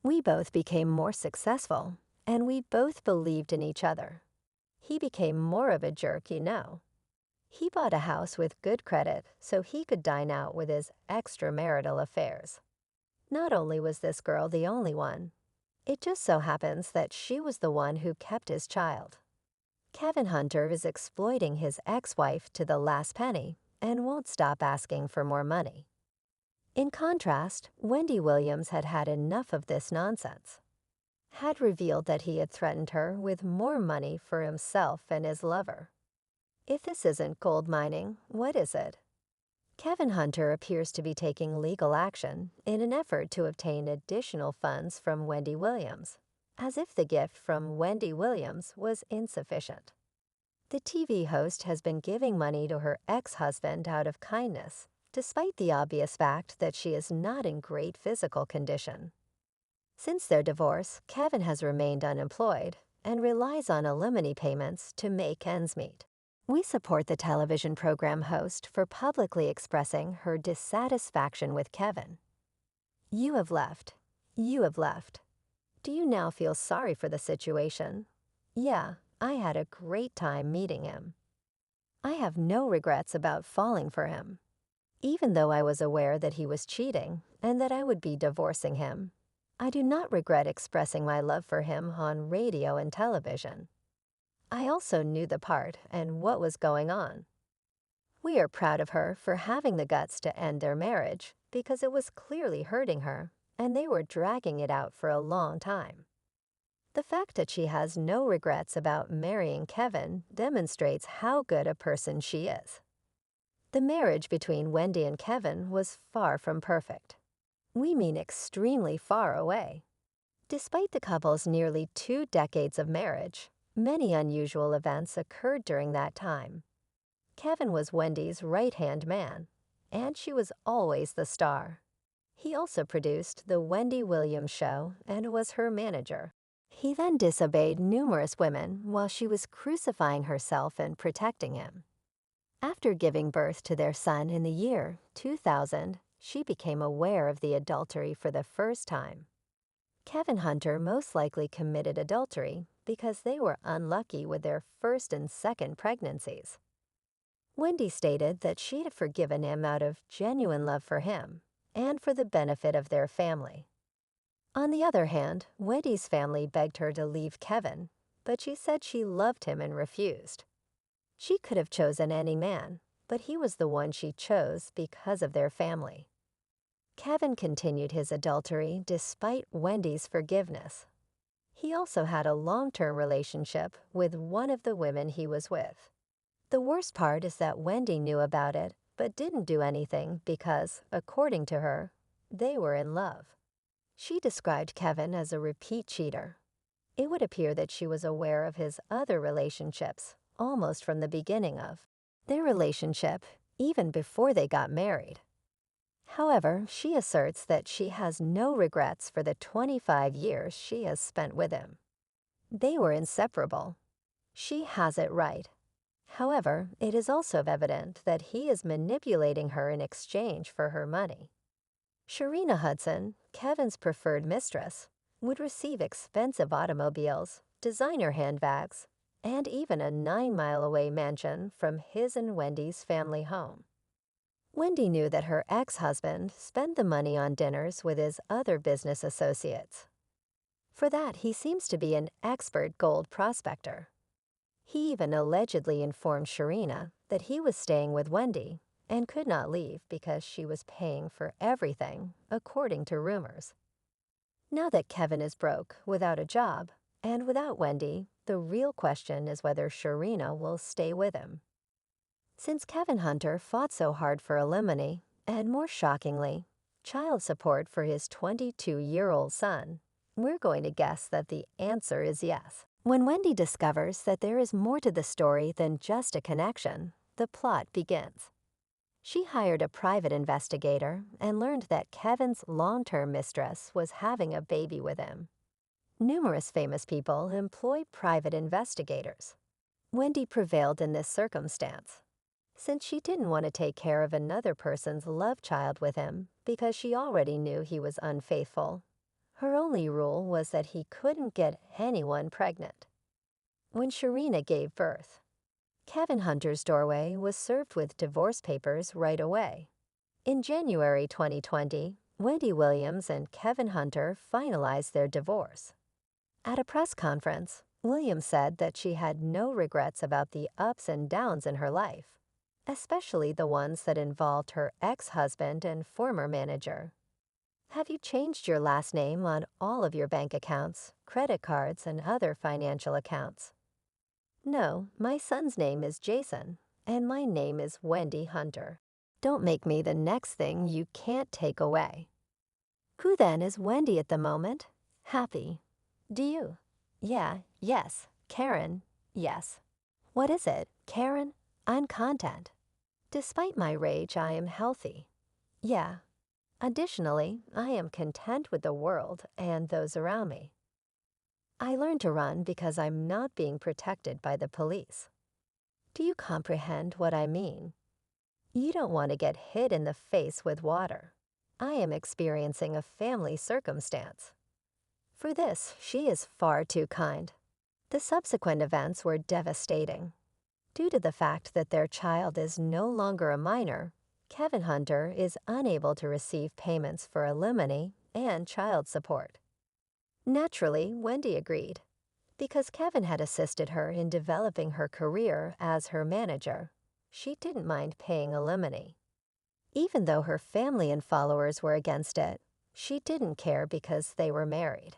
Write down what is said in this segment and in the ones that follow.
We both became more successful, and we both believed in each other. He became more of a jerk, you know. He bought a house with good credit so he could dine out with his extramarital affairs. Not only was this girl the only one, it just so happens that she was the one who kept his child. Kevin Hunter is exploiting his ex-wife to the last penny and won't stop asking for more money. In contrast, Wendy Williams had had enough of this nonsense. Had revealed that he had threatened her with more money for himself and his lover. If this isn't gold mining, what is it? Kevin Hunter appears to be taking legal action in an effort to obtain additional funds from Wendy Williams, as if the gift from Wendy Williams was insufficient. The TV host has been giving money to her ex-husband out of kindness, despite the obvious fact that she is not in great physical condition. Since their divorce, Kevin has remained unemployed and relies on alimony payments to make ends meet. We support the television program host for publicly expressing her dissatisfaction with Kevin. You have left. You have left. Do you now feel sorry for the situation? Yeah, I had a great time meeting him. I have no regrets about falling for him. Even though I was aware that he was cheating and that I would be divorcing him, I do not regret expressing my love for him on radio and television. I also knew the part and what was going on. We are proud of her for having the guts to end their marriage because it was clearly hurting her and they were dragging it out for a long time. The fact that she has no regrets about marrying Kevin demonstrates how good a person she is. The marriage between Wendy and Kevin was far from perfect. We mean extremely far away. Despite the couple's nearly 2 decades of marriage, many unusual events occurred during that time. Kevin was Wendy's right-hand man, and she was always the star. He also produced The Wendy Williams Show and was her manager. He then disobeyed numerous women while she was crucifying herself and protecting him. After giving birth to their son in the year 2000, she became aware of the adultery for the first time. Kevin Hunter most likely committed adultery because they were unlucky with their first and second pregnancies. Wendy stated that she had forgiven him out of genuine love for him and for the benefit of their family. On the other hand, Wendy's family begged her to leave Kevin, but she said she loved him and refused. She could have chosen any man, but he was the one she chose because of their family. Kevin continued his adultery despite Wendy's forgiveness. He also had a long-term relationship with one of the women he was with. The worst part is that Wendy knew about it, but didn't do anything because, according to her, they were in love. She described Kevin as a repeat cheater. It would appear that she was aware of his other relationships, almost from the beginning of their relationship, even before they got married. However, she asserts that she has no regrets for the 25 years she has spent with him. They were inseparable. She has it right. However, it is also evident that he is manipulating her in exchange for her money. Sharina Hudson, Kevin's preferred mistress, would receive expensive automobiles, designer handbags, and even a 9-mile-away mansion from his and Wendy's family home. Wendy knew that her ex-husband spent the money on dinners with his other business associates. For that, he seems to be an expert gold prospector. He even allegedly informed Sharina that he was staying with Wendy and could not leave because she was paying for everything, according to rumors. Now that Kevin is broke, without a job, and without Wendy, the real question is whether Sharina will stay with him. Since Kevin Hunter fought so hard for alimony, and more shockingly, child support for his 22-year-old son, we're going to guess that the answer is yes. When Wendy discovers that there is more to the story than just a connection, the plot begins. She hired a private investigator and learned that Kevin's long-term mistress was having a baby with him. Numerous famous people employ private investigators. Wendy prevailed in this circumstance. Since she didn't want to take care of another person's love child with him because she already knew he was unfaithful, Her only rule was that he couldn't get anyone pregnant. When Sharina gave birth, Kevin Hunter's doorway was served with divorce papers right away. In January 2020, Wendy Williams and Kevin Hunter finalized their divorce. At a press conference, Williams said that she had no regrets about the ups and downs in her life, especially the ones that involved her ex-husband and former manager. Have you changed your last name on all of your bank accounts, credit cards, and other financial accounts? No, my son's name is Jason, and my name is Wendy Hunter. Don't make me the next thing you can't take away. Who then is Wendy at the moment? Happy. Do you? Yeah, yes. Karen? Yes. What is it, Karen? I'm content. Despite my rage, I am healthy. Yeah. Additionally, I am content with the world and those around me. I learned to run because I'm not being protected by the police. Do you comprehend what I mean? You don't want to get hit in the face with water. I am experiencing a family circumstance. For this, she is far too kind. The subsequent events were devastating. Due to the fact that their child is no longer a minor, Kevin Hunter is unable to receive payments for alimony and child support. Naturally, Wendy agreed, because Kevin had assisted her in developing her career as her manager. She didn't mind paying alimony. Even though her family and followers were against it, she didn't care because they were married.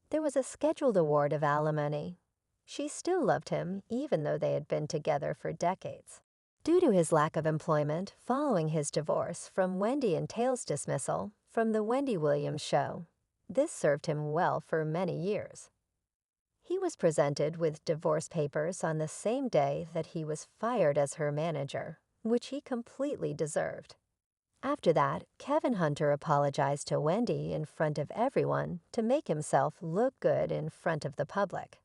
There was a scheduled award of alimony. She still loved him even though they had been together for decades. Due to his lack of employment following his divorce from Wendy and Tayl's dismissal from the Wendy Williams show, this served him well for many years. He was presented with divorce papers on the same day that he was fired as her manager, which he completely deserved. After that, Kevin Hunter apologized to Wendy in front of everyone to make himself look good in front of the public.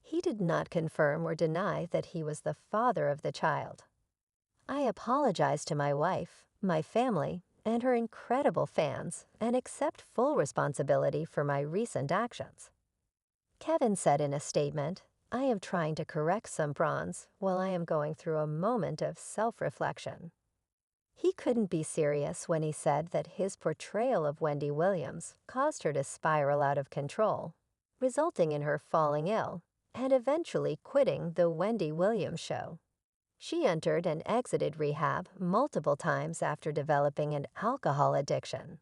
He did not confirm or deny that he was the father of the child. I apologize to my wife, my family, and her incredible fans, and accept full responsibility for my recent actions. Kevin said in a statement, I am trying to correct some bronze while I am going through a moment of self-reflection. He couldn't be serious when he said that his portrayal of Wendy Williams caused her to spiral out of control, resulting in her falling ill and eventually quitting the Wendy Williams show. She entered and exited rehab multiple times after developing an alcohol addiction.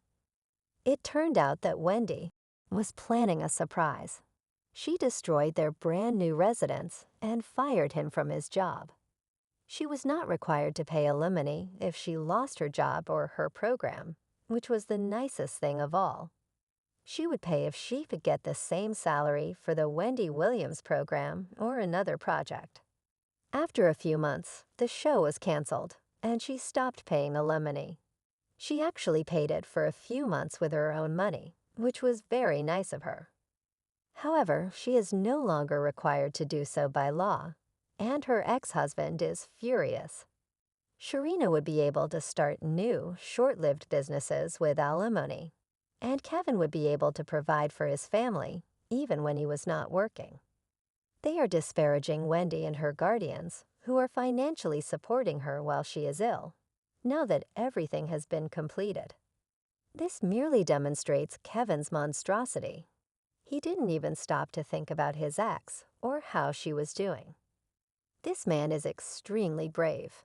It turned out that Wendy was planning a surprise. She destroyed their brand new residence and fired him from his job. She was not required to pay alimony if she lost her job or her program, which was the nicest thing of all. She would pay if she could get the same salary for the Wendy Williams program or another project. After a few months, the show was canceled, and she stopped paying alimony. She actually paid it for a few months with her own money, which was very nice of her. However, she is no longer required to do so by law, and her ex-husband is furious. Sharina would be able to start new, short-lived businesses with alimony, and Kevin would be able to provide for his family, even when he was not working. They are disparaging Wendy and her guardians, who are financially supporting her while she is ill, now that everything has been completed. This merely demonstrates Kevin's monstrosity. He didn't even stop to think about his ex or how she was doing. This man is extremely brave.